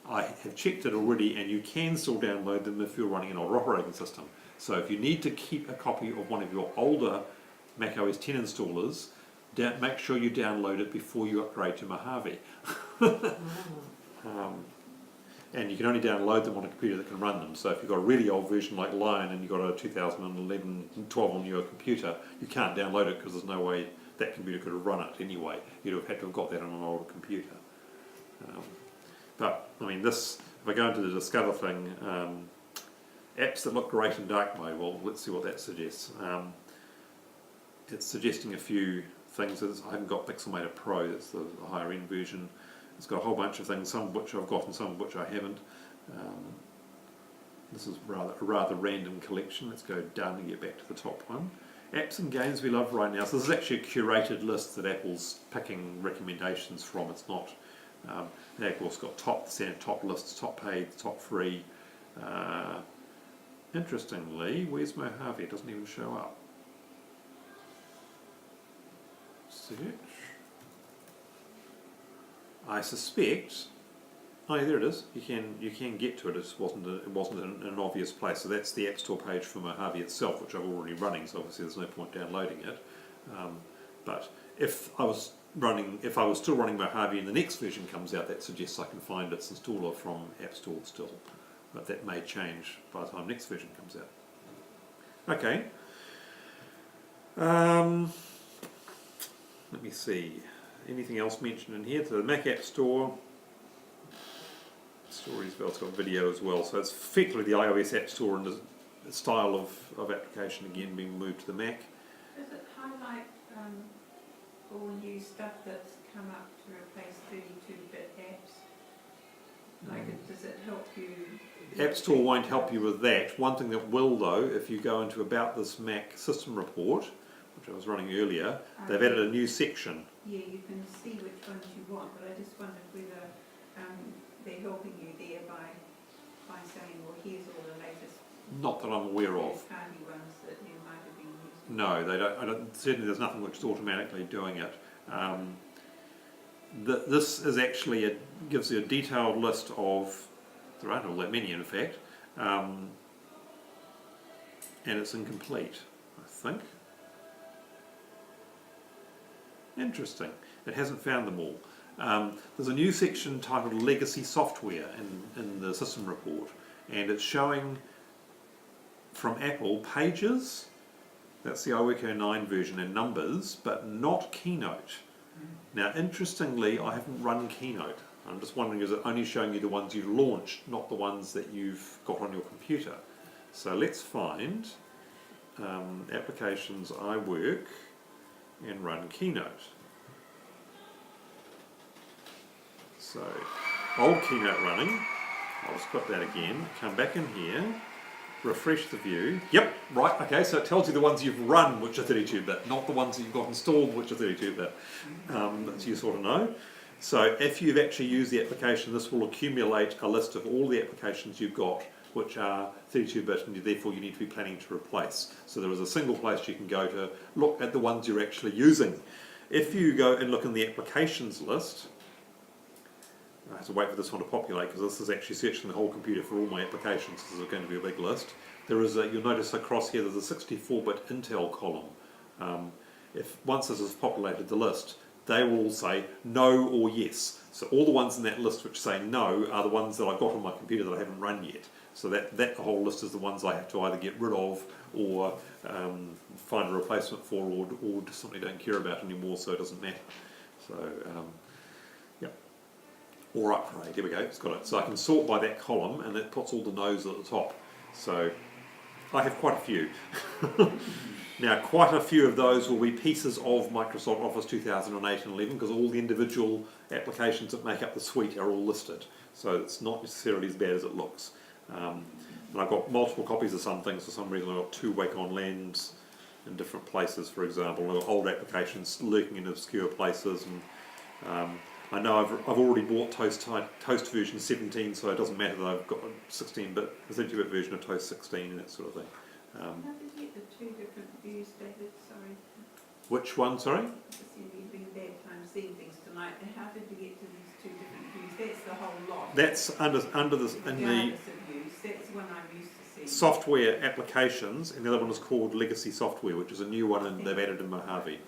[SPEAKER 1] I have checked it already and you can still download them if you're running an older operating system. So if you need to keep a copy of one of your older macOS 10 installers, make sure you download it before you upgrade to Mojave. and you can only download them on a computer that can run them. So if you've got a really old version like Lion and you've got a 2011, 12 on your computer, you can't download it because there's no way that computer could have run it anyway. You'd have had to have got that on an older computer. But I mean, this, if I go into the Discover thing, apps that look great in dark mode, well, let's see what that suggests. It's suggesting a few things. I haven't got Pixelmator Pro, that's the higher end version. It's got a whole bunch of things, some of which I've got and some of which I haven't. This is a rather random collection. Let's go down and get back to the top one. Apps and games we love right now. So this is actually a curated list that Apple's picking recommendations from. It's not. They of course got top lists, top paid, top free. Interestingly, where's Mojave? It doesn't even show up. Search. I suspect. Oh, yeah, there it is. You can get to it. It wasn't in an obvious place. So that's the App Store page for Mojave itself, which I'm already running. So obviously there's no point downloading it. But if I was still running Mojave and the next version comes out, that suggests I can find its installer from App Store still. But that may change by the time next version comes out. Okay. Let me see. Anything else mentioned in here? So the Mac App Store. Stories, well, it's got video as well. So it's effectively the iOS App Store and the style of application again being moved to the Mac.
[SPEAKER 2] Does it highlight all new stuff that's come up to replace 32-bit apps? Does it help you?
[SPEAKER 1] App Store won't help you with that. One thing that will, though, if you go into About This Mac System Report, which I was running earlier, they've added a new section.
[SPEAKER 2] Yeah, you can see which ones you want, but I just wondered whether they're helping you there by saying, well, here's all the latest.
[SPEAKER 1] Not that I'm aware of.
[SPEAKER 2] Handy ones that you might have been using.
[SPEAKER 1] No, they don't. Certainly, there's nothing which is automatically doing it. This is actually gives you a detailed list of. There aren't all that many, in fact, and it's incomplete, I think. Interesting. It hasn't found them all. There's a new section titled Legacy Software in the system report, and it's showing from Apple Pages, that's the iWorko 9 version, and Numbers, but not Keynote. Now, interestingly, I haven't run Keynote. I'm just wondering, is it only showing you the ones you've launched, not the ones that you've got on your computer? So let's find applications iWork and run Keynote. So, old Keynote running. I'll just put that again. Come back in here. Refresh the view. Yep, right, okay, so it tells you the ones you've run which are 32-bit, not the ones that you've got installed which are 32-bit. That's useful to know. So if you've actually used the application, this will accumulate a list of all the applications you've got which are 32-bit and therefore you need to be planning to replace. So there is a single place you can go to look at the ones you're actually using. If you go and look in the applications list, I have to wait for this one to populate because this is actually searching the whole computer for all my applications. This is going to be a big list. There is you'll notice across here there's a 64-bit Intel column. Once this has populated the list, they will all say no or yes. So all the ones in that list which say no are the ones that I've got on my computer that I haven't run yet. So that whole list is the ones I have to either get rid of or find a replacement for or just simply don't care about anymore, so it doesn't matter. So, yeah. Or upgrade, here we go, it's got it. So I can sort by that column and it puts all the no's at the top. So I have quite a few. Now, quite a few of those will be pieces of Microsoft Office 2008 and 11 because all the individual applications that make up the suite are all listed. So it's not necessarily as bad as it looks. And I've got multiple copies of some things. For some reason I've got 2 Wake On Lands in different places, for example. I've got old applications lurking in obscure places. And I know I've already bought Toast version 17, so it doesn't matter that I've got a 16-bit, 32-bit version of Toast 16 and that sort of thing.
[SPEAKER 2] How did you get the 2 different views, David? Sorry.
[SPEAKER 1] Which one, sorry?
[SPEAKER 2] You've been a bad time seeing things tonight. How did you get to these 2 different views? That's the whole lot.
[SPEAKER 1] That's under this in the
[SPEAKER 2] views. That's one I'm used to seeing.
[SPEAKER 1] software applications, and the other one is called Legacy Software, which is a new one and they've added in Mojave.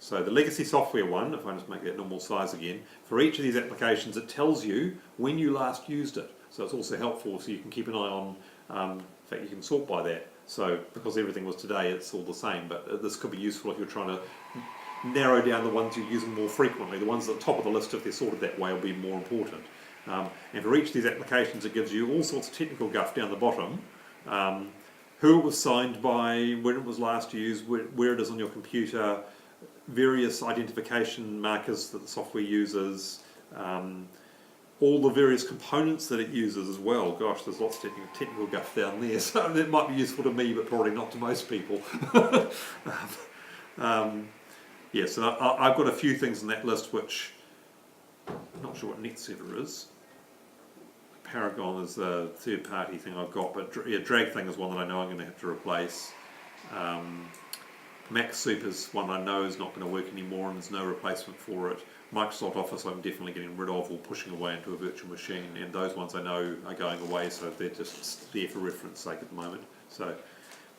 [SPEAKER 1] So the legacy software one, if I just make that normal size again, for each of these applications it tells you when you last used it. So it's also helpful so you can keep an eye on, in fact you can sort by that. So because everything was today, it's all the same, but this could be useful if you're trying to narrow down the ones you're using more frequently. The ones at the top of the list, if they're sorted that way, will be more important. And for each of these applications it gives you all sorts of technical guff down the bottom. Who it was signed by, when it was last used, where it is on your computer, various identification markers that the software uses, all the various components that it uses as well. Gosh, there's lots of technical guff down there, so that might be useful to me, but probably not to most people. Yeah, so I've got a few things in that list which, I'm not sure what NetServer is. Paragon is a third-party thing I've got, but yeah, Drag thing is one that I know I'm going to have to replace. MacSoup is one I know is not going to work anymore and there's no replacement for it. Microsoft Office I'm definitely getting rid of or pushing away into a virtual machine, and those ones I know are going away, so they're just there for reference sake at the moment. So,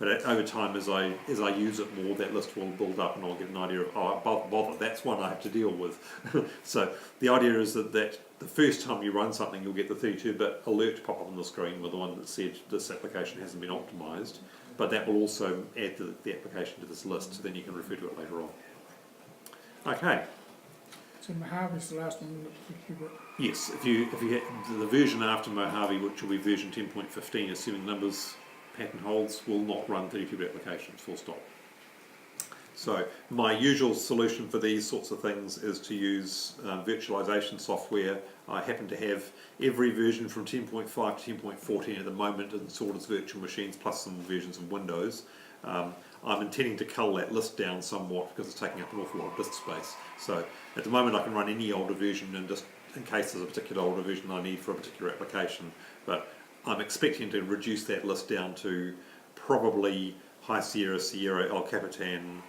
[SPEAKER 1] but over time, as I use it more, that list will build up and I'll get an idea of, oh, bother, that's one I have to deal with. So the idea is that the first time you run something, you'll get the 32-bit alert pop up on the screen with the one that said this application hasn't been optimized, but that will also add the application to this list, so then you can refer to it later on. Okay.
[SPEAKER 6] So Mojave is the last one that you got.
[SPEAKER 1] Yes, if you get the version after Mojave, which will be version 10.15, assuming numbers pattern holds, will not run 32-bit applications, full stop. So my usual solution for these sorts of things is to use virtualization software. I happen to have every version from 10.5 to 10.14 at the moment installed as virtual machines, plus some versions of Windows. I'm intending to cull that list down somewhat because it's taking up an awful lot of disk space. So at the moment I can run any older version, and just in case there's a particular older version I need for a particular application. But I'm expecting to reduce that list down to probably High Sierra, Sierra, El Capitan,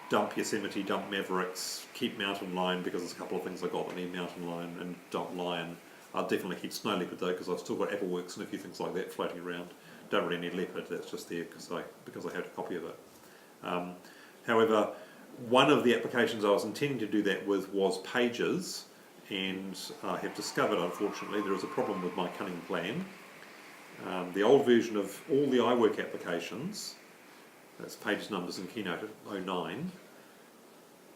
[SPEAKER 1] dump Yosemite, dump Mavericks, keep Mountain Lion because there's a couple of things I got that need Mountain Lion, and dump Lion. I'll definitely keep Snow Leopard though because I've still got AppleWorks and a few things like that floating around. Don't really need Leopard, that's just there because I had a copy of it. However, one of the applications I was intending to do that with was Pages, and I have discovered unfortunately there is a problem with my cunning plan. The old version of all the iWork applications, that's Pages, Numbers and Keynote at 09,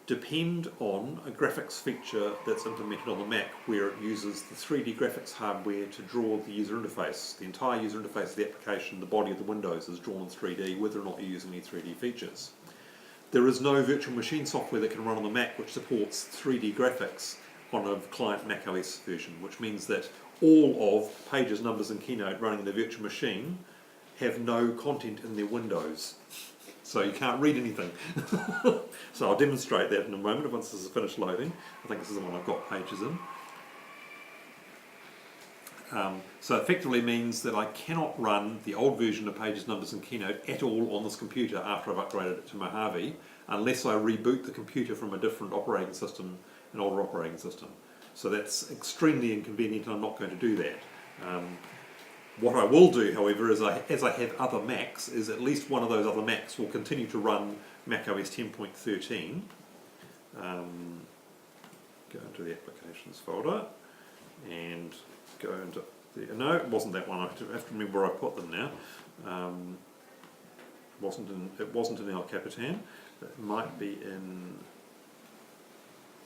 [SPEAKER 1] depend on a graphics feature that's implemented on the Mac where it uses the 3D graphics hardware to draw the user interface. The entire user interface of the application, the body of the windows, is drawn in 3D whether or not you're using any 3D features. There is no virtual machine software that can run on the Mac which supports 3D graphics on a client macOS version, which means that all of Pages, Numbers and Keynote running in the virtual machine have no content in their windows. So you can't read anything. So I'll demonstrate that in a moment once this is finished loading. I think this is the one I've got Pages in. So effectively means that I cannot run the old version of Pages, Numbers and Keynote at all on this computer after I've upgraded it to Mojave, unless I reboot the computer from a different operating system, an older operating system. So that's extremely inconvenient and I'm not going to do that. What I will do, however, is as I have other Macs, is at least one of those other Macs will continue to run macOS 10.13. Go into the Applications folder and go into the... No, it wasn't that one. I have to remember where I put them now. It wasn't in El Capitan. It might be in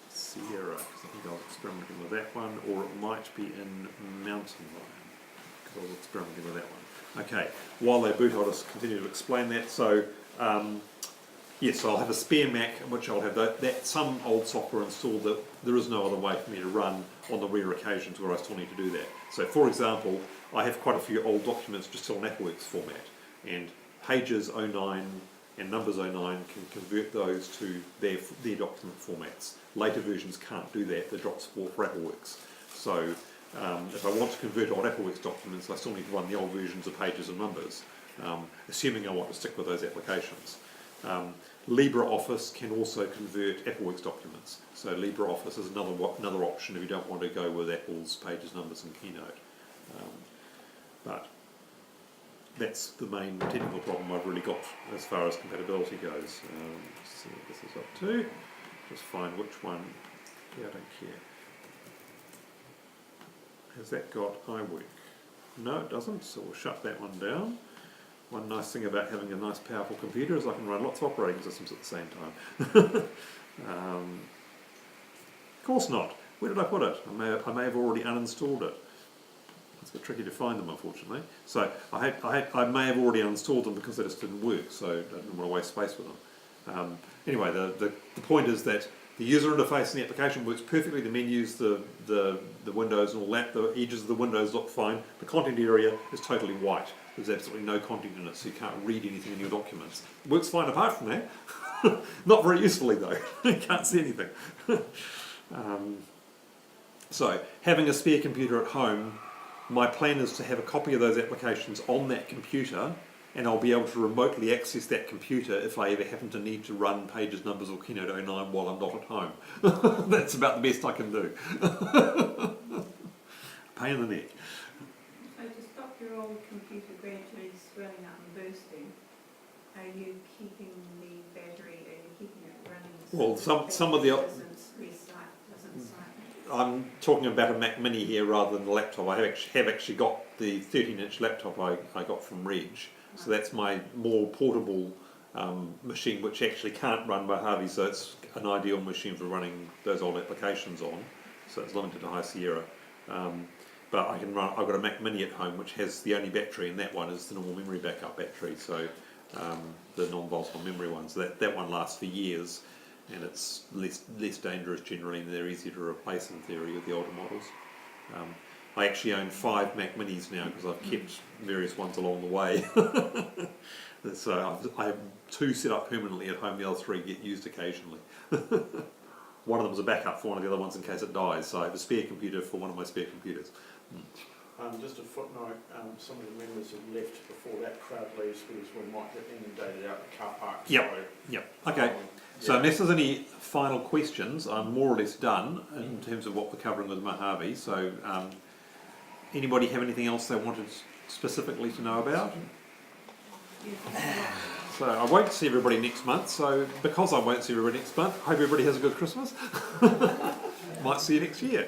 [SPEAKER 1] Sierra, because I think I was experimenting with that one, or it might be in Mountain Lion. I was experimenting with that one. Okay, while they boot, I'll just continue to explain that. So, yes, I'll have a spare Mac, which I'll have that some old software installed that there is no other way for me to run on the rare occasions where I still need to do that. So, for example, I have quite a few old documents just still in AppleWorks format, and Pages 09 and Numbers 09 can convert those to their document formats. Later versions can't do that, they drop support for AppleWorks. So, if I want to convert old AppleWorks documents, I still need to run the old versions of Pages and Numbers, assuming I want to stick with those applications. LibreOffice can also convert AppleWorks documents, so LibreOffice is another option if you don't want to go with Apple's Pages, Numbers and Keynote. But that's the main technical problem I've really got as far as compatibility goes. Let's see what this is up to. Just find which one. Yeah, I don't care. Has that got iWork? No, it doesn't, so we'll shut that one down. One nice thing about having a nice powerful computer is I can run lots of operating systems at the same time. Of course not. Where did I put it? I may have already uninstalled it. It's a bit tricky to find them, unfortunately. So I may have already uninstalled them because they just didn't work, so I didn't want to waste space with them. Anyway, the point is that the user interface and the application works perfectly. The menus, the windows and all that, the edges of the windows look fine. The content area is totally white. There's absolutely no content in it, so you can't read anything in your documents. It works fine apart from that. Not very usefully though. You can't see anything. So, having a spare computer at home, my plan is to have a copy of those applications on that computer, and I'll be able to remotely access that computer if I ever happen to need to run Pages, Numbers or Keynote 09 while I'm not at home. That's about the best I can do. Pain in the neck.
[SPEAKER 2] So to stop your old computer gradually swelling up and bursting, are you keeping the battery, are you keeping it running?
[SPEAKER 1] Well, some of the...
[SPEAKER 2] Doesn't cycle?
[SPEAKER 1] I'm talking about a Mac Mini here rather than the laptop. I have actually got the 13-inch laptop I got from Reg. So that's my more portable machine, which actually can't run Mojave, so it's an ideal machine for running those old applications on. So it's limited to High Sierra. But I can run. I've got a Mac Mini at home, which has the only battery, and that one is the normal memory backup battery. So the non-volatile memory one. So that one lasts for years, and it's less dangerous generally, and they're easier to replace in theory with the older models. I actually own 5 Mac Minis now because I've kept various ones along the way. So I have 2 set up permanently at home, the other 3 get used occasionally. One of them is a backup for one of the other ones in case it dies, so I have a spare computer for one of my spare computers.
[SPEAKER 9] Just a footnote, some of the members have left before that crowd leaves because we might get inundated out the car park.
[SPEAKER 1] Yep. Okay. So unless there's any final questions, I'm more or less done in terms of what we're covering with Mojave. So anybody have anything else they wanted specifically to know about? So I won't see everybody next month, so because I won't see everybody next month, I hope everybody has a good Christmas. Might see you next year.